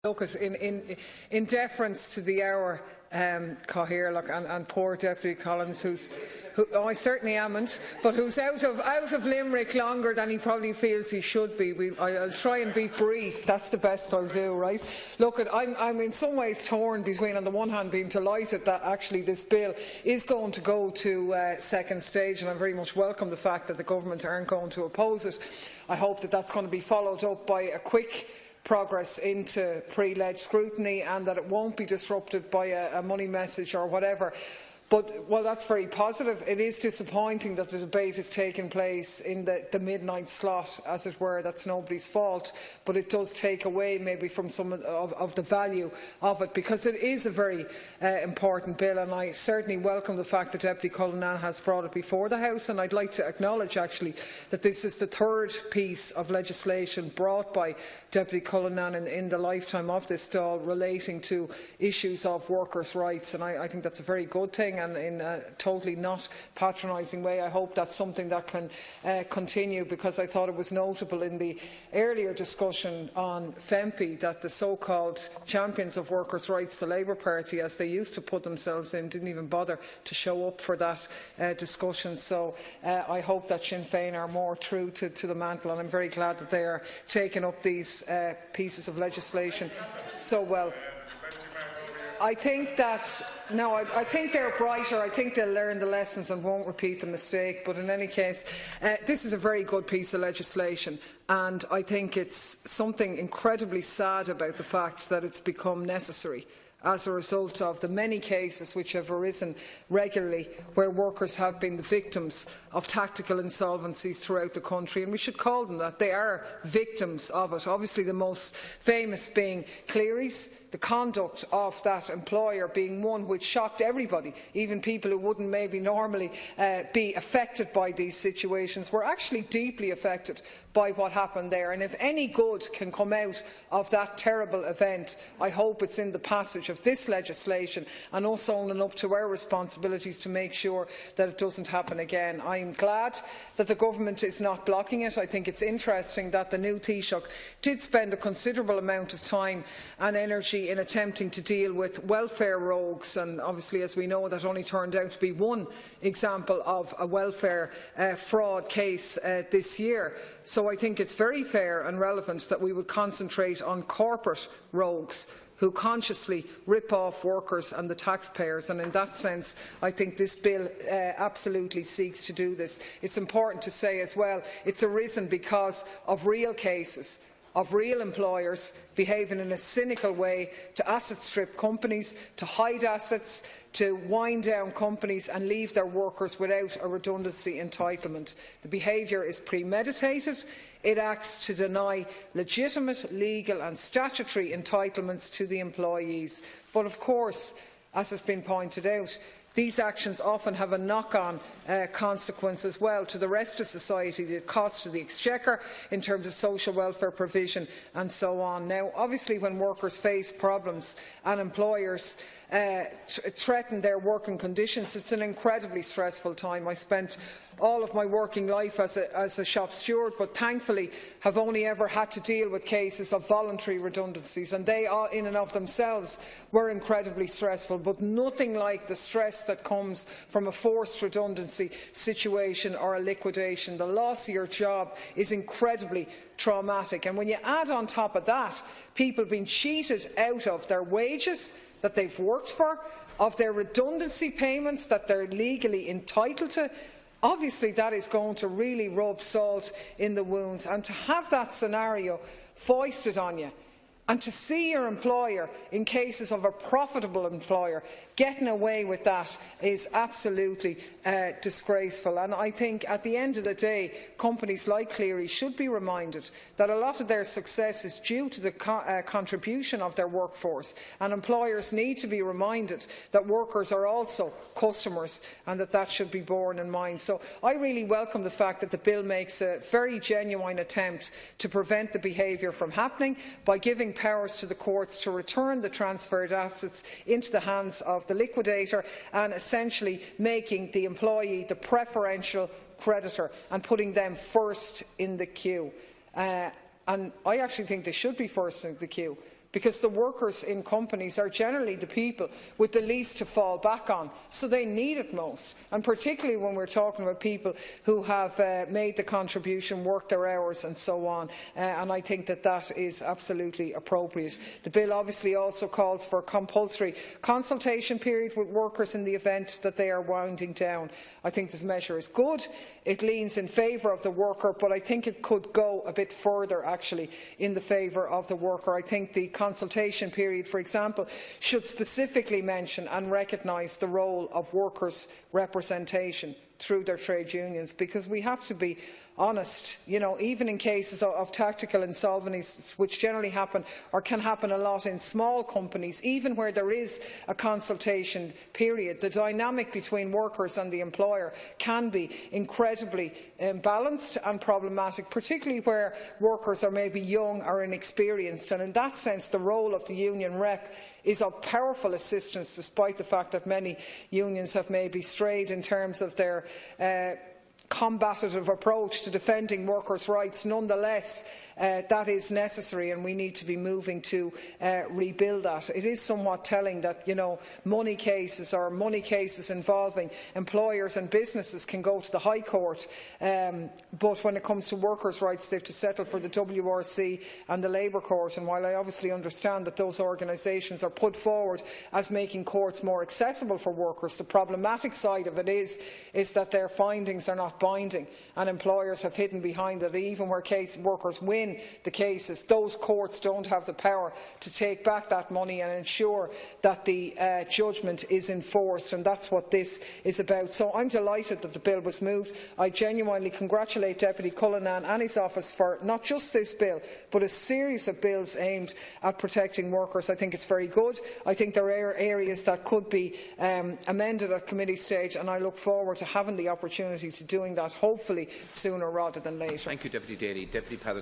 Look, in deference to the hour, Cathaoirleach and poor Deputy Collins, who I certainly amn't, but who's out of Limerick longer than he probably feels he should be. I'll try and be brief. That's the best I'll do, right? Look, I'm in some ways torn between, on the one hand, being delighted that actually this bill is going to go to second stage, and I very much welcome the fact that the government aren't going to oppose it. I hope that that's going to be followed up by a quick progress into pre-leg scrutiny, and that it won't be disrupted by a money message or whatever. But while that's very positive, it is disappointing that the debate is taking place in the midnight slot, as it were. That's nobody's fault, but it does take away maybe from some of the value of it, because it is a very important bill, and I certainly welcome the fact that Deputy Cullinane has brought it before the House, and I'd like to acknowledge actually that this is the third piece of legislation brought by Deputy Cullinane in the lifetime of this Dáil relating to issues of workers' rights, and I think that's a very good thing. And in a totally not patronising way, I hope that's something that can continue, because I thought it was notable in the earlier discussion on FEMPI that the so-called champions of workers' rights, the Labour Party, as they used to put themselves in, didn't even bother to show up for that discussion. So I hope that Sinn Féin are more true to the mantle, and I'm very glad that they are taking up these pieces of legislation so well. I think that I think they're brighter. I think they'll learn the lessons and won't repeat the mistake. But in any case, this is a very good piece of legislation, and I think it's something incredibly sad about the fact that it's become necessary as a result of the many cases which have arisen regularly where workers have been the victims of tactical insolvencies throughout the country, and we should call them that. They are victims of it. Obviously the most famous being Cleary's, the conduct of that employer being one which shocked everybody, even people who wouldn't maybe normally be affected by these situations were actually deeply affected by what happened there. And if any good can come out of that terrible event, I hope it's in the passage of this legislation, and also owning up to our responsibilities to make sure that it doesn't happen again. I am glad that the government is not blocking it. I think it's interesting that the new Taoiseach did spend a considerable amount of time and energy in attempting to deal with welfare rogues, and obviously, as we know, that only turned out to be one example of a welfare fraud case this year. So I think it's very fair and relevant that we would concentrate on corporate rogues who consciously rip off workers and the taxpayers, and in that sense I think this bill absolutely seeks to do this. It's important to say as well it's arisen because of real cases of real employers behaving in a cynical way to asset strip companies, to hide assets, to wind down companies and leave their workers without a redundancy entitlement. The behaviour is premeditated. It acts to deny legitimate legal and statutory entitlements to the employees. But of course, as has been pointed out, these actions often have a knock-on consequence as well to the rest of society, the cost to the exchequer in terms of social welfare provision and so on. Now, obviously, when workers face problems and employers threaten their working conditions, it's an incredibly stressful time. I spent all of my working life as a shop steward, but thankfully have only ever had to deal with cases of voluntary redundancies, and they in and of themselves were incredibly stressful, but nothing like the stress that comes from a forced redundancy situation or a liquidation. The loss of your job is incredibly traumatic, and when you add on top of that people being cheated out of their wages that they've worked for, of their redundancy payments that they're legally entitled to, obviously that is going to really rub salt in the wounds. And to have that scenario foisted on you, and to see your employer, in cases of a profitable employer, getting away with that is absolutely disgraceful. And I think at the end of the day, companies like Cleary should be reminded that a lot of their success is due to the contribution of their workforce, and employers need to be reminded that workers are also customers, and that should be borne in mind. So I really welcome the fact that the bill makes a very genuine attempt to prevent the behaviour from happening by giving powers to the courts to return the transferred assets into the hands of the liquidator, and essentially making the employee the preferential creditor and putting them first in the queue. And I actually think they should be first in the queue, because the workers in companies are generally the people with the least to fall back on, so they need it most. And particularly when we're talking about people who have made the contribution, worked their hours and so on. And I think that that is absolutely appropriate. The bill obviously also calls for a compulsory consultation period with workers in the event that they are winding down. I think this measure is good. It leans in favour of the worker, but I think it could go a bit further actually in the favour of the worker. I think the consultation period, for example, should specifically mention and recognise the role of workers' representation through their trade unions, because we have to be honest, even in cases of tactical insolvencies, which generally happen or can happen a lot in small companies, even where there is a consultation period, the dynamic between workers and the employer can be incredibly imbalanced and problematic, particularly where workers are maybe young or inexperienced. And in that sense, the role of the union rep is of powerful assistance, despite the fact that many unions have maybe strayed in terms of their combative approach to defending workers' rights. Nonetheless, that is necessary, and we need to be moving to rebuild that. It is somewhat telling that money cases involving employers and businesses can go to the High Court, but when it comes to workers' rights, they have to settle for the WRC and the Labour Court. And while I obviously understand that those organisations are put forward as making courts more accessible for workers, the problematic side of it is that their findings are not binding, and employers have hidden behind it. Even where workers win the cases, those courts don't have the power to take back that money and ensure that the judgment is enforced, and that's what this is about. So I'm delighted that the bill was moved. I genuinely congratulate Deputy Cullinane and his office for not just this bill, but a series of bills aimed at protecting workers. I think it's very good. I think there are areas that could be amended at committee stage, and I look forward to having the opportunity to doing that, hopefully sooner rather than later. Thank you, Deputy Daly. Deputy Paddy